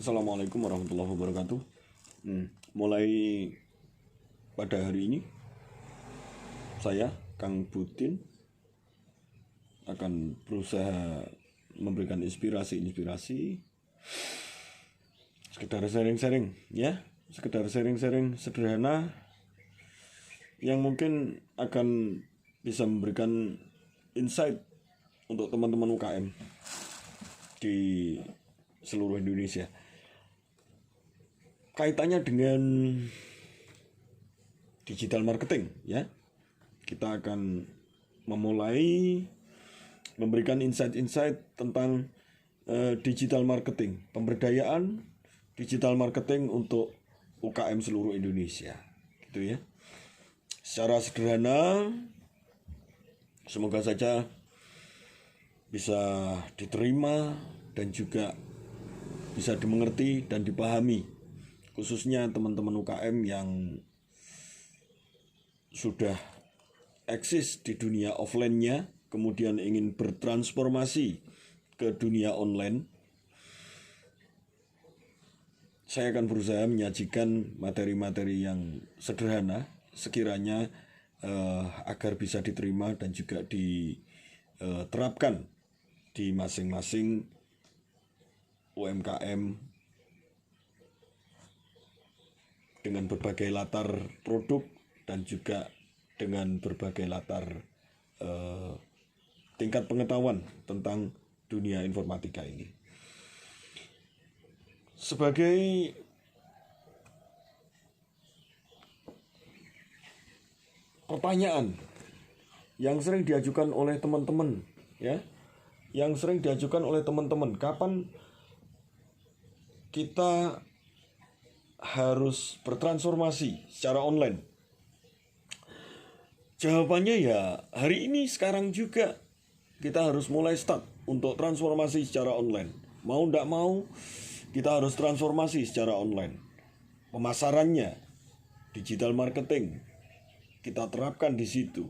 Assalamualaikum warahmatullahi wabarakatuh. Mulai pada hari ini saya Kang Butin akan berusaha memberikan inspirasi sekedar sharing-sharing ya, sekedar sharing-sharing sederhana yang mungkin akan bisa memberikan insight untuk teman-teman UKM di seluruh Indonesia. Kaitannya dengan digital marketing ya. Kita akan memulai memberikan insight-insight tentang digital marketing, pemberdayaan digital marketing untuk UKM seluruh Indonesia. Gitu ya. Secara sederhana, semoga saja bisa diterima dan juga bisa dimengerti dan dipahami, khususnya teman-teman UKM yang sudah eksis di dunia offline-nya, kemudian ingin bertransformasi ke dunia online. Saya akan berusaha menyajikan materi-materi yang sederhana, sekiranya agar bisa diterima dan juga diterapkan di masing-masing UMKM dengan berbagai latar produk dan juga dengan berbagai latar tingkat pengetahuan tentang dunia informatika ini. Sebagai pertanyaan yang sering diajukan oleh teman-teman ya, kapan kita harus bertransformasi secara online? Jawabannya ya hari ini, sekarang juga kita harus mulai start untuk transformasi secara online. Mau tidak mau kita harus transformasi secara online. Pemasarannya, digital marketing, kita terapkan di situ.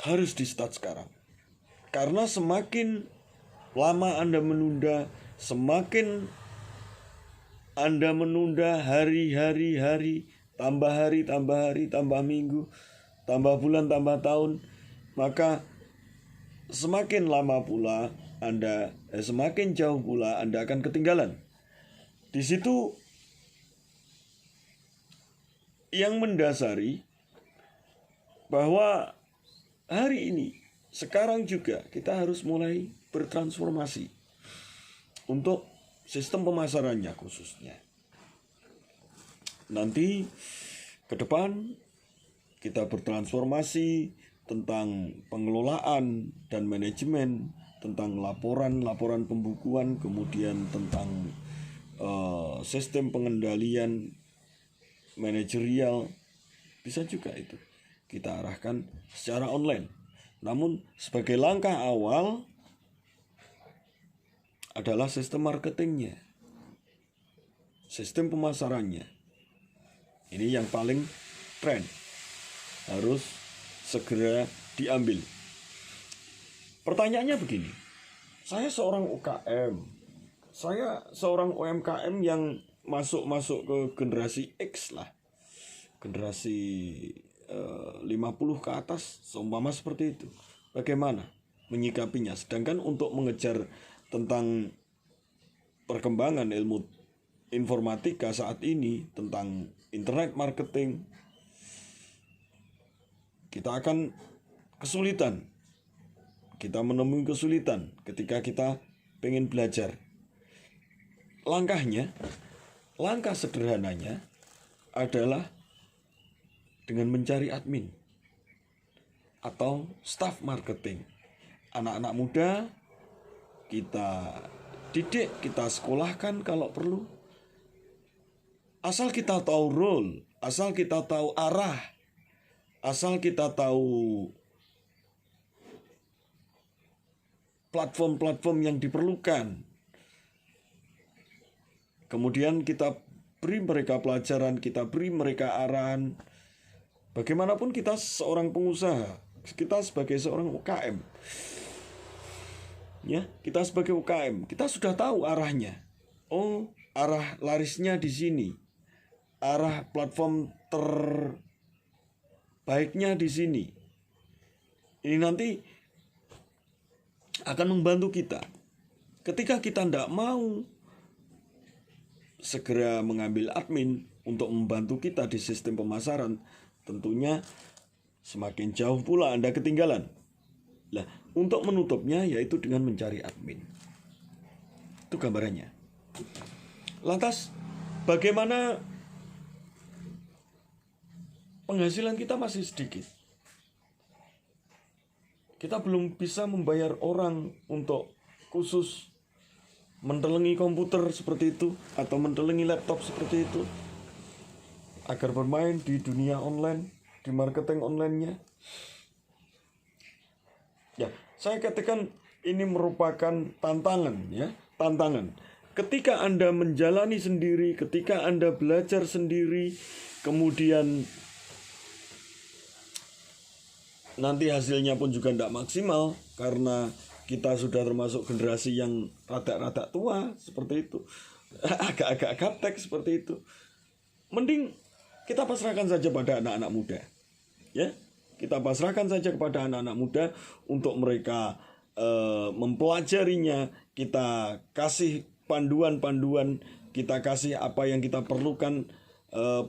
Harus di start sekarang. Karena semakin lama Anda menunda, semakin Anda menunda hari, tambah minggu, tambah bulan, tambah tahun, maka semakin lama pula Anda, semakin jauh pula Anda akan ketinggalan. Di situ yang mendasari bahwa hari ini, sekarang juga kita harus mulai bertransformasi untuk sistem pemasarannya khususnya. Nanti ke depan kita bertransformasi tentang pengelolaan dan manajemen, tentang laporan pembukuan, kemudian tentang sistem pengendalian manajerial, bisa juga itu kita arahkan secara online. Namun sebagai langkah awal adalah sistem marketingnya, sistem pemasarannya. Ini yang paling tren, harus segera diambil. Pertanyaannya begini, saya seorang UKM, saya seorang UMKM yang masuk ke generasi X lah, generasi 50 ke atas, seumpama seperti itu. Bagaimana menyikapinya? Sedangkan untuk mengejar tentang perkembangan ilmu informatika saat ini, tentang internet marketing, kita akan kesulitan. Kita menemui kesulitan ketika kita pengen belajar. Langkah sederhananya adalah dengan mencari admin atau staff marketing. Anak-anak muda kita didik, kita sekolahkan kalau perlu. Asal kita tahu role, asal kita tahu arah, asal kita tahu platform-platform yang diperlukan. Kemudian kita beri mereka pelajaran, kita beri mereka arahan. Bagaimanapun kita seorang pengusaha, kita sebagai seorang UKM, ya, kita sebagai UKM, kita sudah tahu arahnya. oh arah larisnya di sini, arah platform terbaiknya di sini. Ini nanti akan membantu kita. Ketika kita tidak mau segera mengambil admin untuk membantu kita di sistem pemasaran, tentunya semakin jauh pula Anda ketinggalan. Nah, untuk menutupnya yaitu dengan mencari admin. Itu gambarannya. Lantas, bagaimana penghasilan kita masih sedikit? Kita belum bisa membayar orang untuk khusus mentelengi komputer seperti itu atau mentelengi laptop seperti itu agar bermain di dunia online, di marketing online-nya. Ya, saya katakan ini merupakan tantangan, ya, tantangan. Ketika Anda menjalani sendiri, ketika Anda belajar sendiri, kemudian nanti hasilnya pun juga tidak maksimal karena kita sudah termasuk generasi yang rada-rada tua seperti itu, agak-agak gaptek seperti itu. Mending kita pasrahkan saja pada anak-anak muda, ya. Kita pasrahkan saja kepada anak-anak muda untuk mereka mempelajarinya. Kita kasih panduan-panduan, kita kasih apa yang kita perlukan,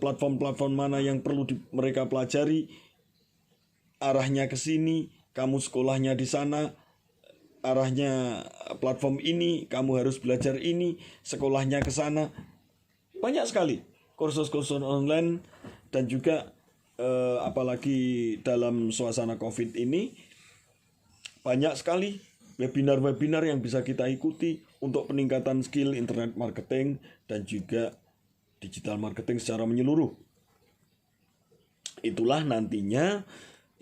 platform-platform mana yang perlu mereka pelajari. Arahnya ke sini, kamu sekolahnya di sana, arahnya platform ini, kamu harus belajar ini, sekolahnya ke sana. Banyak sekali kursus-kursus online dan juga apalagi dalam suasana COVID ini banyak sekali webinar-webinar yang bisa kita ikuti untuk peningkatan skill internet marketing dan juga digital marketing secara menyeluruh. Itulah nantinya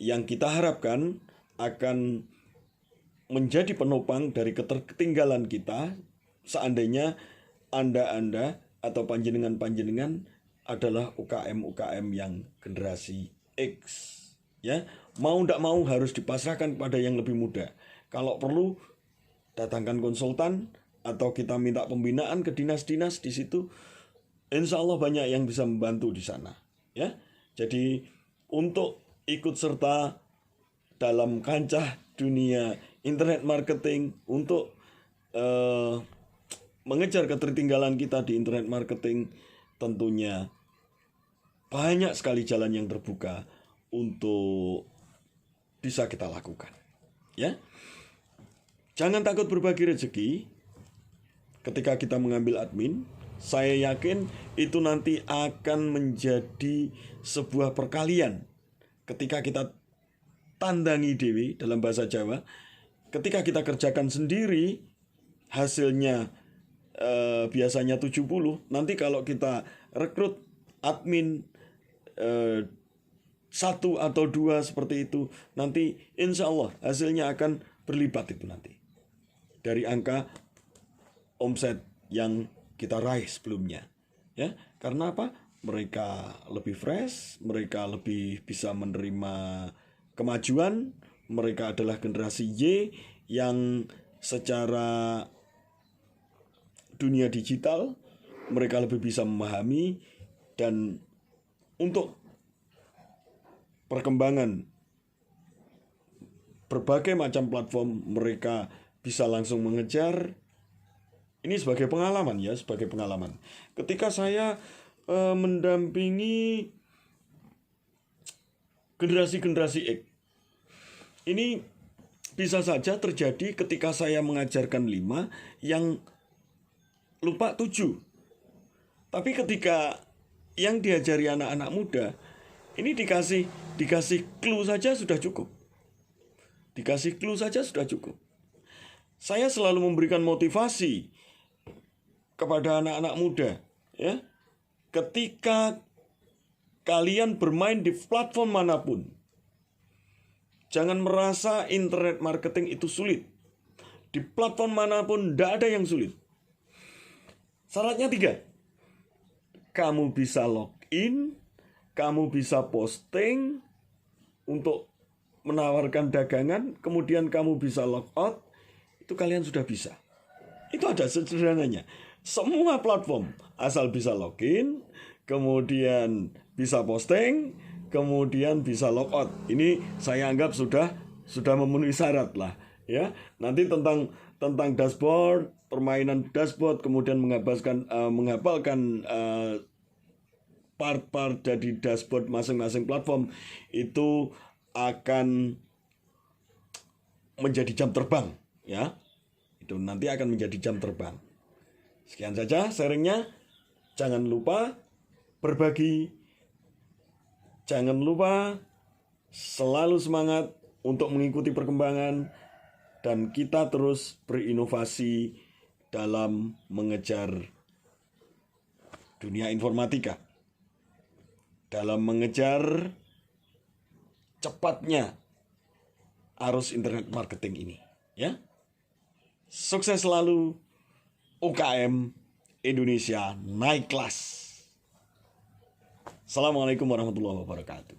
yang kita harapkan akan menjadi penopang dari ketertinggalan kita seandainya Anda atau panjenengan adalah UKM yang generasi X, ya. Mau tidak mau harus dipasrahkan pada yang lebih muda. Kalau perlu datangkan konsultan atau kita minta pembinaan ke dinas-dinas di situ. Insya Allah banyak yang bisa membantu di sana, ya. Jadi untuk ikut serta dalam kancah dunia internet marketing, untuk mengejar ketertinggalan kita di internet marketing, tentunya banyak sekali jalan yang terbuka untuk bisa kita lakukan, ya. Jangan takut berbagi rezeki. Ketika kita mengambil admin, saya yakin itu nanti akan menjadi sebuah perkalian. Ketika kita tandangi dewi dalam bahasa Jawa, ketika kita kerjakan sendiri, hasilnya biasanya 70. Nanti kalau kita rekrut admin 1 atau 2 seperti itu, nanti insya Allah hasilnya akan berlipat itu nanti dari angka omset yang kita raih sebelumnya, ya. Karena apa? Mereka lebih fresh, mereka lebih bisa menerima kemajuan, mereka adalah generasi Y yang secara dunia digital mereka lebih bisa memahami, dan untuk perkembangan berbagai macam platform mereka bisa langsung mengejar. Ini sebagai pengalaman, ya, sebagai pengalaman. Ketika saya mendampingi generasi X, ini bisa saja terjadi ketika saya mengajarkan 5 yang lupa 7. Tapi ketika yang diajari anak-anak muda, ini dikasih clue saja sudah cukup. Dikasih clue saja sudah cukup. Saya selalu memberikan motivasi kepada anak-anak muda, ya. Ketika kalian bermain di platform manapun, jangan merasa internet marketing itu sulit. Di platform manapun tidak ada yang sulit. Syaratnya 3. Kamu bisa login, kamu bisa posting untuk menawarkan dagangan, kemudian kamu bisa log out, itu kalian sudah bisa. Itu ada sederhananya. Semua platform asal bisa login, kemudian bisa posting, kemudian bisa logout. Ini saya anggap sudah memenuhi syarat lah, ya. Nanti tentang dashboard, permainan dashboard, kemudian menghafalkan part-part dari dashboard masing-masing platform itu akan menjadi jam terbang, ya. Itu nanti akan menjadi jam terbang. Sekian saja sharingnya. Jangan lupa berbagi. Jangan lupa selalu semangat untuk mengikuti perkembangan. Dan kita terus berinovasi dalam mengejar dunia informatika. Dalam mengejar cepatnya arus internet marketing ini. Ya. Sukses selalu. UKM Indonesia naik kelas. Assalamualaikum warahmatullahi wabarakatuh.